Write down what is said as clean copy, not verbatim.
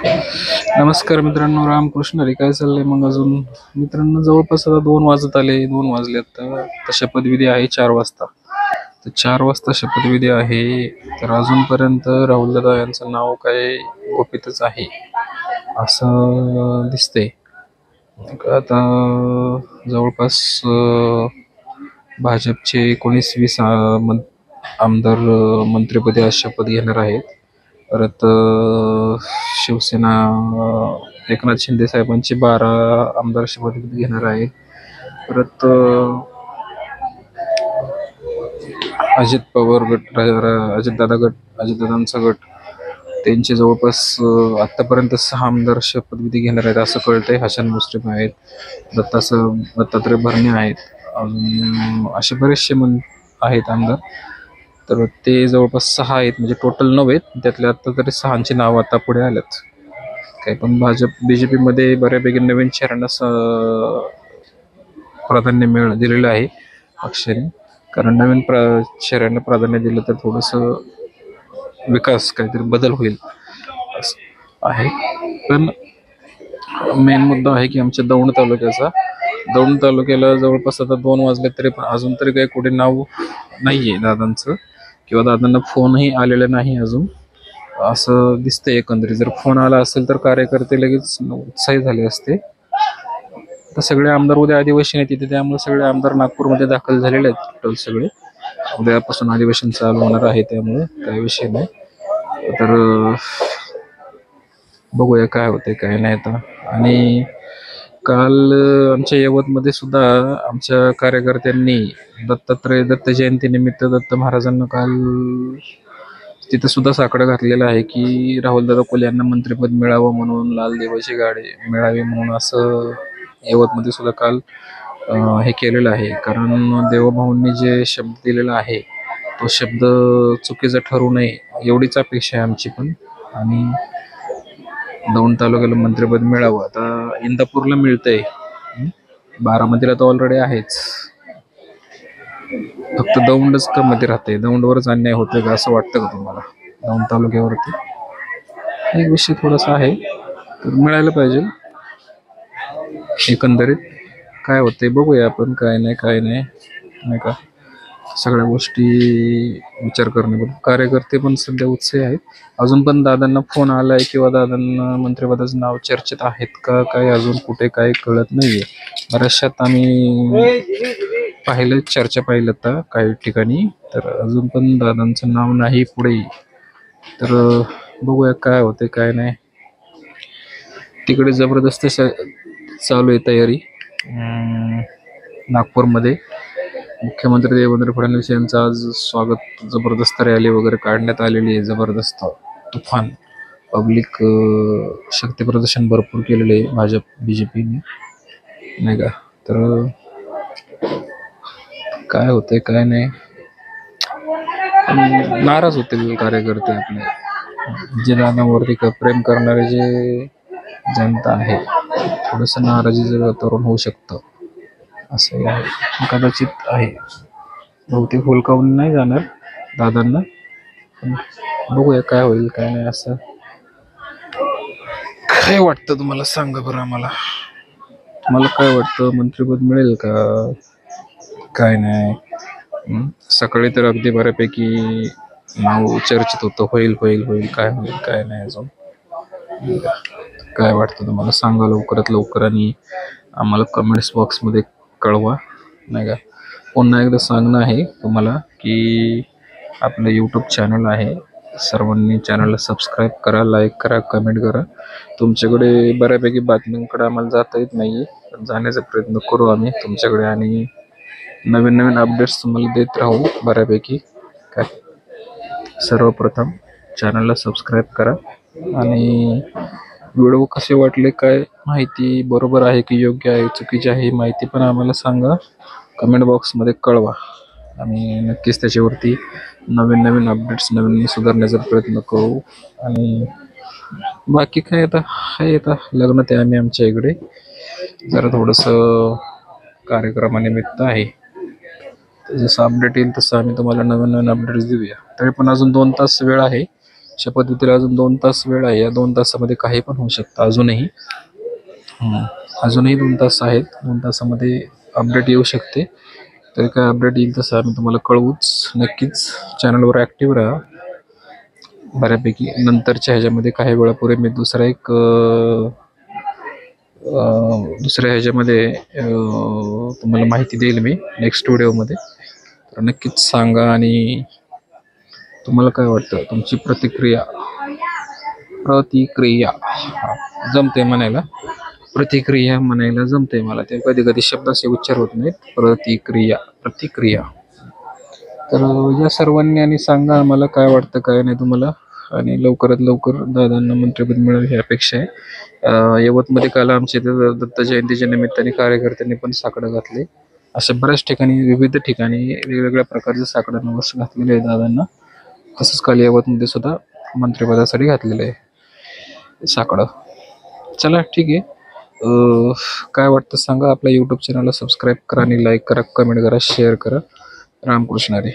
नमस्कार मित्रांनो, रामकृष्ण हरी. काय चाललंय मग अजून? मित्रांनो, जवळपास आता 2 वाजत आले, 2 वाजले. आता शपथविधी आहे 4 वाजता. तर 4 वाजता शपथविधी आहे, तर अजूनपर्यंत राहुलदादा यांचं नाव काय गुपितच आहे असं दिसतंय. आता जवळपास भाजपचे 19-20 आमदार मंत्रिपदी आज शपथ घेणार आहेत. परत शिवसेना एकनाथ शिंदे साहेबांची 12 आमदार शपथविधी घेणार आहेत. परत अजित पवार गट, अजितदादांचा गट, त्यांचे जवळपास आतापर्यंत 6 आमदार शपथविधी घेणार आहेत असं कळतंय. हसन मुश्रीफ आहेत, दत्तात्रय भरणे आहेत, अजून असे बरेचसे आहेत आमदार. तर ते जवळपास 6 आहेत, म्हणजे टोटल 9 आहेत. त्यातले आता तरी 6ची नावं आता पुढे आल्यात. काही पण BJP मध्ये बऱ्यापैकी नवीन चेहऱ्यांना प्राधान्य दिलेलं आहे पक्षाने. कारण नवीन चेहऱ्यांना प्राधान्य दिलं तर थोडंसं विकास, काहीतरी बदल होईल असं आहे. पण मेन मुद्दा आहे की आमच्या दौंड तालुक्याला जवळपास आता 2 वाजले तरी पण अजून तरी काही कुठे नाव नाहीये दादांचं, किंवा दादांना फोनही आलेला नाही अजून असं दिसतंय. एकंदरीत जर फोन आला असेल तर कार्यकर्ते लगेच उत्साही झाले असते. तर सगळे आमदार उद्या अधिवेशन आहे तिथे, त्यामुळे सगळे आमदार नागपूरमध्ये दाखल झालेले आहेत. टोटल सगळे उद्यापासून अधिवेशन चालू होणार आहे, त्यामुळे काही विषय नाही. तर बघूया काय होते काय नाही आता. आणि काल आमच्या यवतमध्ये सुद्धा आमच्या कार्यकर्त्यांनी दत्त जयंतीनिमित्त दत्त महाराजांना काल तिथं सुद्धा साकडं घातलेलं आहे की राहुलदादा कोल्हे यांना मंत्रिपद मिळावं म्हणून, लाल देवाची गाडी मिळावी म्हणून, असं यवतमध्ये सुद्धा काल हे केलेलं आहे. कारण देवभाऊंनी जे शब्द दिलेला आहे तो शब्द चुकीचा ठरू नये एवढीच अपेक्षा आहे आमची पण. आणि दौंड तालुक्याला मंत्रिपद मिळावं. आता इंदापूरला मिळतंय, बारामतीला तर ऑलरेडी आहेच, फक्त दौंडच कमध्ये राहते. दौंडवरच अन्याय होतोय का असं वाटतं का तुम्हाला? दौंड तालुक्यावरती एक विषय थोडासा आहे, तर मिळायला पाहिजे. एकंदरीत काय होतंय बघूया आपण, काय नाही का. सगळ्या गोष्टी विचार करणे. कार्यकर्ते पण सध्या उत्साही आहेत. अजून पण दादांना फोन आलाय किंवा दादांना मंत्रिपदाचं नाव चर्चेत आहेत का काय अजून कुठे काय कळत नाहीये. बऱ्याचशात आम्ही चर्चा पाहिलं तर काही ठिकाणी, तर अजून पण दादांचं नाव नाही पुढे. तर बघूया काय होते काय नाही. तिकडे जबरदस्त चालू आहे तयारी नागपूरमध्ये. मुख्यमंत्री देवेंद्र फडणवीस यांचं आज स्वागत, जबरदस्त रॅली वगैरे काढण्यात आलेली आहे. जबरदस्त तुफान पब्लिक शक्ती प्रदर्शन भरपूर केलेले आहे भाजप BJPने, नाही का. तर काय होतंय काय नाही, नाराज होतील कार्यकर्ते आपले. जे दादांवरती प्रेम करणारे जे जनता आहे, थोडंसं नाराजी जर वातावरण होऊ शकतं असं आहे, कदाचित आहे. बहुतेक हुलकावून नाही जाणार दादांना, पण बघूया काय होईल काय नाही. असं काय वाटतं तुम्हाला सांगा बरं आम्हाला. तुम्हाला काय वाटतं, मंत्रिपद मिळेल का काय नाही? सकाळी तर अगदी बऱ्यापैकी नाव चर्चेत होतं, होईल काय होईल काय नाही. अजून काय वाटतं तुम्हाला सांगा लवकरात लवकर, आणि आम्हाला कमेंट्स बॉक्समध्ये कळवा, नाही का. पुन्हा एकदा सांगणं आहे तुम्हाला की आपलं YouTube चॅनल आहे, सर्वांनी चॅनलला सबस्क्राईब करा, लाईक करा, कमेंट करा. तुमच्याकडे बऱ्यापैकी बातम्यांकडे आम्हाला जाता येत नाही, पण जाण्याचा प्रयत्न करू आम्ही तुमच्याकडे, आणि नवीन अपडेट्स तुम्हाला देत राहू बऱ्यापैकी. काय सर्वप्रथम चॅनलला सबस्क्राईब करा, आणि व्हिडिओ कसे वाटले, काय माहिती बरोबर आहे की योग्य आहे चुकीची आहे माहिती पण आम्हाला सांगा, कमेंट बॉक्समध्ये कळवा. आणि नक्कीच त्याच्यावरती नवीन अपडेट्स सुधारण्याचा प्रयत्न करू. आणि बाकी काय आता लग्न ते आमच्या इकडे जरा थोडंसं कार्यक्रमानिमित्त आहे. जसं अपडेट येईल तसं आम्ही तुम्हाला नवीन अपडेट्स देऊया. तरी पण अजून 2 तास वेळ आहे, अशा पद्धतीला अजून 2 तास वेळ आहे. या 2 तासामध्ये काही पण होऊ शकतं अजूनही. अजूनही 2 तास आहेत. 2 तासामध्ये अपडेट येऊ शकते. तर काय अपडेट येईल तसं आम्ही तुम्हाला कळवूच. नक्कीच चॅनलवर ॲक्टिव्ह राहा बऱ्यापैकी. नंतरच्या ह्याच्यामध्ये काही वेळापूर्वी मी दुसऱ्या ह्याच्यामध्ये तुम्हाला माहिती देईल मी नेक्स्ट व्हिडिओमध्ये. तर नक्कीच सांगा आणि तुम्हाला काय वाटतं, तुमची प्रतिक्रिया जमते म्हणायला, प्रतिक्रिया म्हणायला जमते मला. ते कधी कधी शब्दाचे उच्चार होत नाहीत. प्रतिक्रिया. तर या सर्वांनी आणि सांगा आम्हाला काय वाटतं काय नाही तुम्हाला. आणि लवकरात लवकर दादांना मंत्रिपद मिळेल ही अपेक्षा आहे. यवतमध्ये काल आमच्या इथे दत्त जयंतीच्या निमित्ताने कार्यकर्त्यांनी पण साकडं घातले. अशा बऱ्याच ठिकाणी विविध ठिकाणी वेगवेगळ्या प्रकारचे साकडं नवस घातलेले आहे दादांना. तसंच काल यवतमध्ये सुद्धा मंत्रिपदासाठी घातलेलं आहे साकडं. चला ठीक आहे. काय वाटतं सांगा. आपल्या यूट्यूब चॅनलला सबस्क्राईब करा आणि लाईक करा, कमेंट करा, शेअर करा. रामकृष्ण हरी.